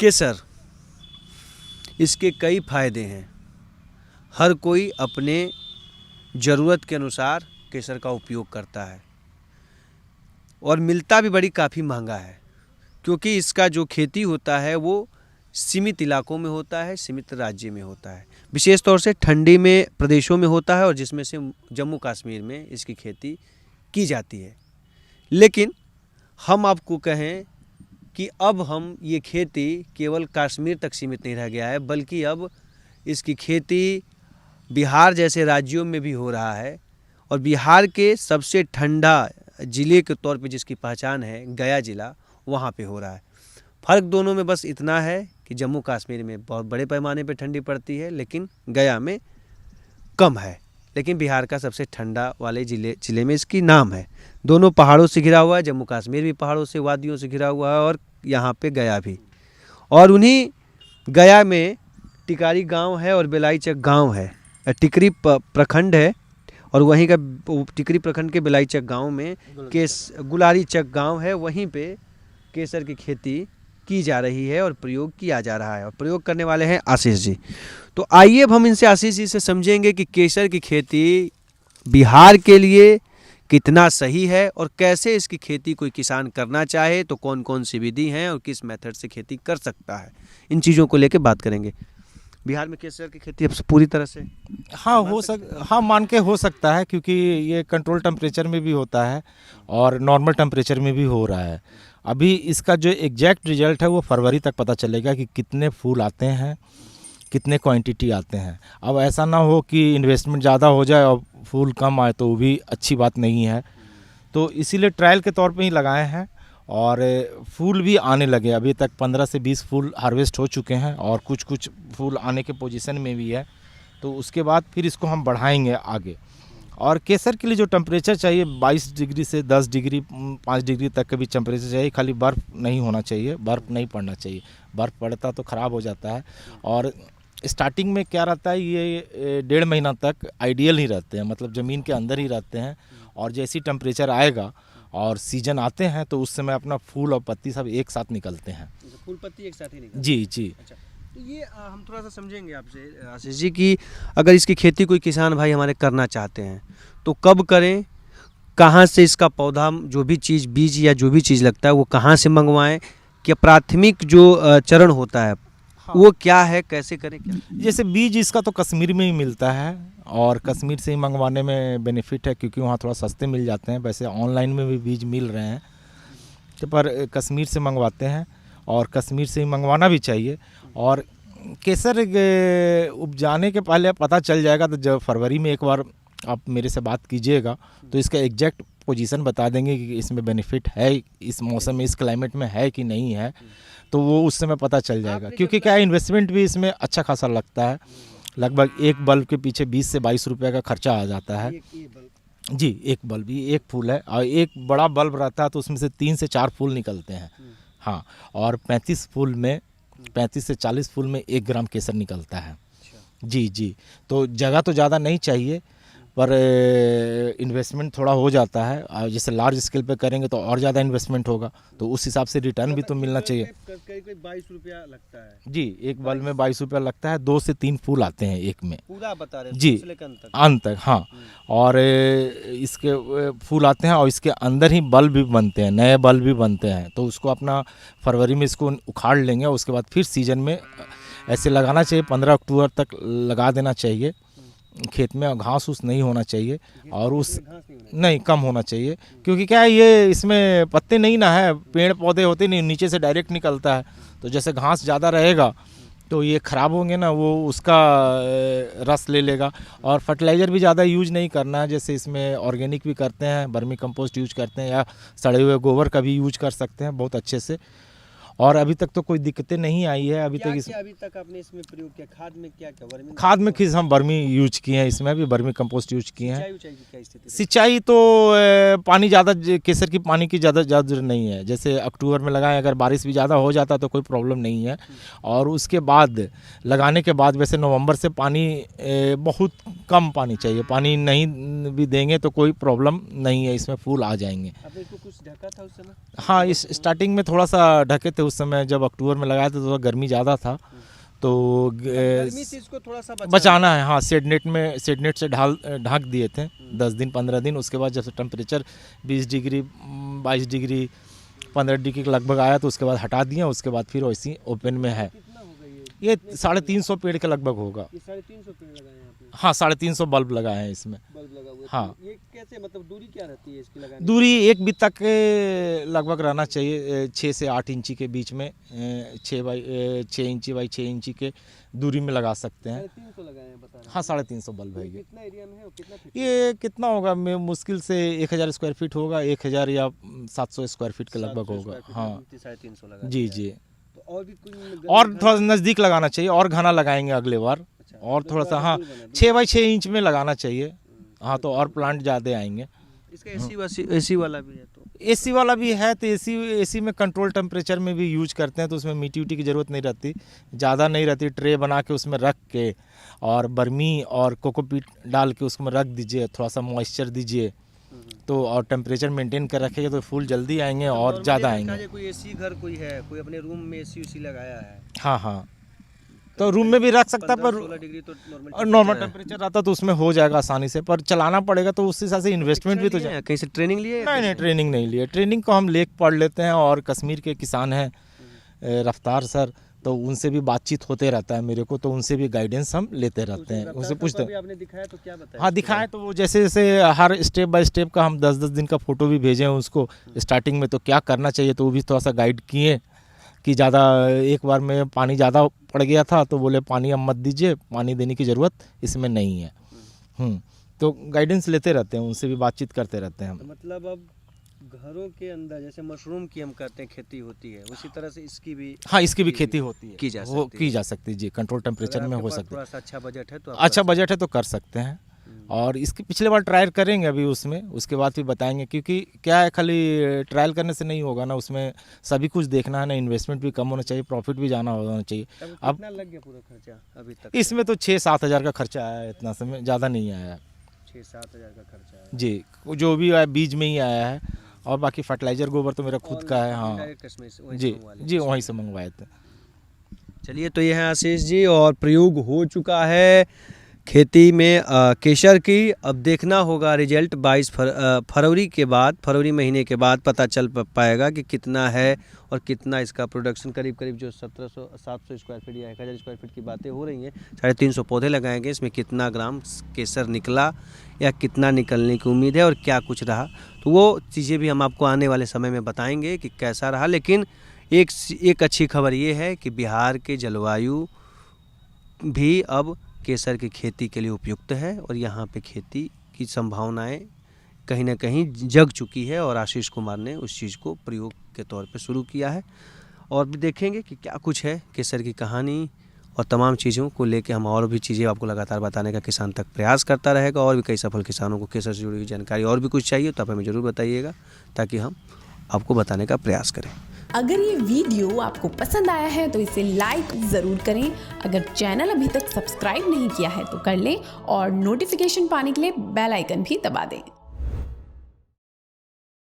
केसर, इसके कई फायदे हैं। हर कोई अपने ज़रूरत के अनुसार केसर का उपयोग करता है और मिलता भी बड़ी काफ़ी महंगा है, क्योंकि इसका जो खेती होता है वो सीमित इलाकों में होता है, सीमित राज्य में होता है, विशेष तौर से ठंडी में प्रदेशों में होता है और जिसमें से जम्मू कश्मीर में इसकी खेती की जाती है। लेकिन हम आपको कहें कि अब हम ये खेती केवल कश्मीर तक सीमित नहीं रह गया है, बल्कि अब इसकी खेती बिहार जैसे राज्यों में भी हो रहा है और बिहार के सबसे ठंडा ज़िले के तौर पे जिसकी पहचान है गया ज़िला, वहाँ पे हो रहा है। फ़र्क दोनों में बस इतना है कि जम्मू कश्मीर में बहुत बड़े पैमाने पे ठंडी पड़ती है, लेकिन गया में कम है। लेकिन बिहार का सबसे ठंडा वाले ज़िले में इसकी नाम है। दोनों पहाड़ों से घिरा हुआ है, जम्मू कश्मीर भी पहाड़ों से, वादियों से घिरा हुआ है और यहाँ पे गया भी। और उन्हीं गया में टिकारी गांव है और बेलाईचक गांव है, टिकरी प्रखंड है और वहीं का टिकरी प्रखंड के बेलाईचक गांव में गुलारीचक गांव है, वहीं पे केसर की खेती की जा रही है और प्रयोग किया जा रहा है और प्रयोग करने वाले हैं आशीष जी। तो आइए अब हम इनसे आशीष जी से समझेंगे कि केसर की खेती बिहार के लिए कितना सही है और कैसे इसकी खेती कोई किसान करना चाहे तो कौन कौन सी विधि हैं और किस मेथड से खेती कर सकता है। इन चीज़ों को लेकर बात करेंगे। बिहार में केसर की खेती अब पूरी तरह से मान के हो सकता है, क्योंकि ये कंट्रोल टेम्परेचर में भी होता है और नॉर्मल टेम्परेचर में भी हो रहा है। अभी इसका जो एग्जैक्ट रिजल्ट है वो फरवरी तक पता चलेगा कि कितने फूल आते हैं, कितने क्वांटिटी आते हैं। अब ऐसा ना हो कि इन्वेस्टमेंट ज़्यादा हो जाए और फूल कम आए, तो वो भी अच्छी बात नहीं है। तो इसीलिए ट्रायल के तौर पे ही लगाए हैं और फूल भी आने लगे। अभी तक 15 से 20 फूल हार्वेस्ट हो चुके हैं और कुछ फूल आने के पोजीशन में भी है। तो उसके बाद फिर इसको हम बढ़ाएंगे आगे। और केसर के लिए जो टेम्परेचर चाहिए 22 डिग्री से 10 डिग्री 5 डिग्री तक का भी टेम्परेचर चाहिए। खाली बर्फ़ नहीं होना चाहिए, बर्फ़ नहीं पड़ना चाहिए। बर्फ़ पड़ता तो ख़राब हो जाता है। और स्टार्टिंग में क्या रहता है, ये 1.5 महीना तक आइडियल ही रहते हैं, मतलब ज़मीन के अंदर ही रहते हैं। और जैसी टेम्परेचर आएगा और सीजन आते हैं तो उस समय अपना फूल और पत्ती सब एक साथ निकलते हैं। फूल पत्ती एक साथ ही निकलते हैं। जी। अच्छा, तो ये हम थोड़ा सा समझेंगे आपसे आशीष जी कि अगर इसकी खेती कोई किसान भाई हमारे करना चाहते हैं तो कब करें, कहाँ से इसका पौधा जो भी चीज़ बीज या जो भी चीज़ लगता है वो कहाँ से मंगवाएं, कि प्राथमिक जो चरण होता है वो क्या है, कैसे करें क्या? जैसे बीज इसका तो कश्मीर में ही मिलता है और कश्मीर से ही मंगवाने में बेनिफिट है, क्योंकि वहाँ थोड़ा सस्ते मिल जाते हैं। वैसे ऑनलाइन में भी बीज मिल रहे हैं, तो पर कश्मीर से मंगवाते हैं और कश्मीर से ही मंगवाना भी चाहिए। और केसर उपजाने के पहले पता चल जाएगा, तो जब फरवरी में एक बार आप मेरे से बात कीजिएगा तो इसका एग्जैक्ट पोजीशन बता देंगे कि इसमें बेनिफिट है, इस मौसम में, इस क्लाइमेट में है कि नहीं है। तो वो उस समय पता चल जाएगा, क्योंकि क्या इन्वेस्टमेंट भी इसमें अच्छा खासा लगता है। लगभग एक बल्ब के पीछे 20 से 22 रुपये का खर्चा आ जाता है। जी, एक बल्ब ही, एक फूल है और एक बड़ा बल्ब रहता है तो उसमें से 3 से 4 फूल निकलते हैं। हाँ, और 35 से 40 फूल में 1 ग्राम केसर निकलता है। जी, तो जगह तो ज़्यादा नहीं चाहिए, पर इन्वेस्टमेंट थोड़ा हो जाता है। जैसे लार्ज स्केल पे करेंगे तो और ज़्यादा इन्वेस्टमेंट होगा, तो उस हिसाब से रिटर्न भी तो मिलना चाहिए। करीब 22 रुपया लगता है। जी, एक बल्ब में 22 रुपया लगता है। 2 से 3 फूल आते हैं एक में, पूरा बता रहे हैं जी, अंत तक। हाँ, और इसके फूल आते हैं और इसके अंदर ही बल्ब भी बनते हैं, नए बल्ब भी बनते हैं। तो उसको अपना फरवरी में इसको उखाड़ लेंगे और उसके बाद फिर सीजन में ऐसे लगाना चाहिए। 15 अक्टूबर तक लगा देना चाहिए खेत में। घास उस नहीं होना चाहिए और उस नहीं कम होना चाहिए, क्योंकि क्या है, ये इसमें पत्ते नहीं ना है, पेड़ पौधे होते नहीं, नीचे से डायरेक्ट निकलता है। तो जैसे घास ज़्यादा रहेगा तो ये ख़राब होंगे ना, वो उसका रस ले लेगा। और फर्टिलाइज़र भी ज़्यादा यूज नहीं करना है। जैसे इसमें ऑर्गेनिक भी करते हैं, वर्मी कंपोस्ट यूज करते हैं या सड़े हुए गोबर का भी यूज कर सकते हैं बहुत अच्छे से। और अभी तक तो कोई दिक्कतें नहीं आई है। अभी तक आपने इसमें प्रयोग किया? खाद में क्या खाद में किस हम वर्मी यूज किए हैं, इसमें भी वर्मी कंपोस्ट यूज किए हैं। सिंचाई तो पानी ज़्यादा, केसर की पानी की ज़्यादा जरूरत नहीं है। जैसे अक्टूबर में लगाएं, अगर बारिश भी ज़्यादा हो जाता तो कोई प्रॉब्लम नहीं है। और उसके बाद लगाने के बाद वैसे नवंबर से पानी बहुत कम पानी चाहिए। पानी नहीं भी देंगे तो कोई प्रॉब्लम नहीं है, इसमें फूल आ जाएंगे। आपने इसको कुछ ढका था उस समय? हाँ, इस स्टार्टिंग में थोड़ा सा ढके थे, थे उस समय, जब अक्टूबर में लगाए थे तो गर्मी ज़्यादा था, तो गर्मी से इसको थोड़ा सा बचाना है। हाँ, शेड नेट से ढाँक दिए थे 10 दिन 15 दिन। उसके बाद जब से टेम्परेचर 20 डिग्री 22 डिग्री 15 डिग्री के लगभग आया तो उसके बाद हटा दिया। उसके बाद फिर वैसी ओपन में है। कितना होगा ये 350 पेड़ के लगभग होगा। ये 350 पेड़ लगाए हैं आपने? हाँ, 350 बल्ब लगाए हैं इसमें। बल्ब लगा हुआ है। हाँ। तो ये कैसे, मतलब दूरी क्या रहती है इसकी लगाने? दूरी 1 बित्ता के लगभग रहना चाहिए, 6 से 8 इंची के बीच में, 6 इंची बाई 6 इंची के दूरी में लगा सकते हैं। 350 लगाए हैं बता रहे हैं। हाँ, 350 बल्ब है ये। कितना एरिया में है और कितना फीट? ये कितना होगा, मुश्किल से 1000 स्क्वायर फीट होगा, 1000 या 700 स्क्वायर फीट के लगभग होगा। हाँ 350 लगा जी जी। तो और भी कुछ और थोड़ा नज़दीक लगाना चाहिए, और घना लगाएंगे अगले बार, और थोड़ा सा। हाँ, 6 बाई 6 इंच में लगाना चाहिए। हाँ, तो और प्लांट ज़्यादा आएंगे। इसका एसी वाला भी है? तो एसी वाला भी है, तो एसी में कंट्रोल टेम्परेचर में भी यूज करते हैं, तो उसमें मिट्टी उट्टी की ज़रूरत नहीं रहती, ज़्यादा नहीं रहती। ट्रे बना के उसमें रख के और बर्मी और कोकोपीट डाल के उसमें रख दीजिए, थोड़ा सा मॉइस्चर दीजिए, तो और टेम्परेचर मेंटेन कर रखेंगे तो फूल जल्दी आएंगे और ज़्यादा आएंगे। कोई एसी घर कोई है, कोई अपने रूम में एसी उसी लगाया है? हाँ हाँ, तो रूम में भी रख सकता है, पर 16 डिग्री तो नॉर्मल टेम्परेचर रहता तो उसमें हो जाएगा आसानी से, पर चलाना पड़ेगा तो उस हिसाब से इन्वेस्टमेंट भी तो है। कहीं से ट्रेनिंग लिए? नहीं, ट्रेनिंग नहीं लिए। ट्रेनिंग को हम लेक पढ़ लेते हैं, और कश्मीर के किसान हैं रफ्तार सर, तो उनसे भी बातचीत होते रहता है मेरे को, तो उनसे भी गाइडेंस हम लेते रहते हैं, उनसे पूछते हैं। आपने दिखाया तो क्या बताया? हाँ, दिखाएं तो वो जैसे जैसे हर स्टेप बाय स्टेप का हम 10-10 दिन का फ़ोटो भी भेजे हैं उसको स्टार्टिंग में, तो क्या करना चाहिए तो वो भी थोड़ा सा गाइड किए कि ज़्यादा एक बार में पानी ज़्यादा पड़ गया था तो बोले पानी अब मत दीजिए, पानी देने की ज़रूरत इसमें नहीं है। तो गाइडेंस लेते रहते हैं, उनसे भी बातचीत करते रहते हैं हम। तो मतलब अब घरों के अंदर जैसे मशरूम की हम करते हैं खेती होती है, उसी तरह से इसकी भी? हाँ, इसकी भी खेती होती है, की जा सकती है जी। कंट्रोल टेम्परेचर में हो सकती है। थोड़ा सा अच्छा बजट है तो अच्छा बजट है तो कर सकते हैं। और इसकी पिछले बार ट्रायल करेंगे अभी उसमें, उसके बाद फिर बताएंगे, क्योंकि क्या है, खाली ट्रायल करने से नहीं होगा ना, उसमें सभी कुछ देखना है ना, इन्वेस्टमेंट भी कम होना चाहिए, प्रॉफिट भी जाना होना चाहिए। अब कितना लग गया पूरा खर्चा अभी तक? इसमें तो 6-7 हज़ार का खर्चा आया है, इतना समय ज़्यादा नहीं आया है। 6-7 हज़ार का खर्चा है जी, जो भी आया बीज में ही आया है, और बाकी फर्टिलाइजर गोबर तो मेरा खुद का है। हाँ जी जी, वहीं से मंगवाए थे। चलिए, तो ये है आशीष जी, और प्रयोग हो चुका है खेती में केसर की। अब देखना होगा रिजल्ट 22 फरवरी के बाद, फरवरी महीने के बाद पता चल पाएगा कि कितना है और कितना इसका प्रोडक्शन। करीब करीब जो 700 स्क्वायर फीट या 1000 स्क्वायर फीट की बातें हो रही हैं, 350 पौधे लगाएंगे, इसमें कितना ग्राम केसर निकला या कितना निकलने की उम्मीद है और क्या कुछ रहा, तो वो चीज़ें भी हम आपको आने वाले समय में बताएंगे कि कैसा रहा। लेकिन एक अच्छी खबर ये है कि बिहार के जलवायु भी अब केसर की खेती के लिए उपयुक्त है, और यहाँ पे खेती की संभावनाएं कहीं ना कहीं जग चुकी है, और आशीष कुमार ने उस चीज़ को प्रयोग के तौर पे शुरू किया है। और भी देखेंगे कि क्या कुछ है केसर की कहानी, और तमाम चीज़ों को लेके हम और भी चीज़ें आपको लगातार बताने का किसान तक प्रयास करता रहेगा। और भी कई सफल किसानों को केसर से जुड़ी हुई जानकारी और भी कुछ चाहिए तो आप हमें ज़रूर बताइएगा, ताकि हम आपको बताने का प्रयास करें। अगर ये वीडियो आपको पसंद आया है तो इसे लाइक ज़रूर करें। अगर चैनल अभी तक सब्सक्राइब नहीं किया है तो कर लें, और नोटिफिकेशन पाने के लिए बेल आइकन भी दबा दें।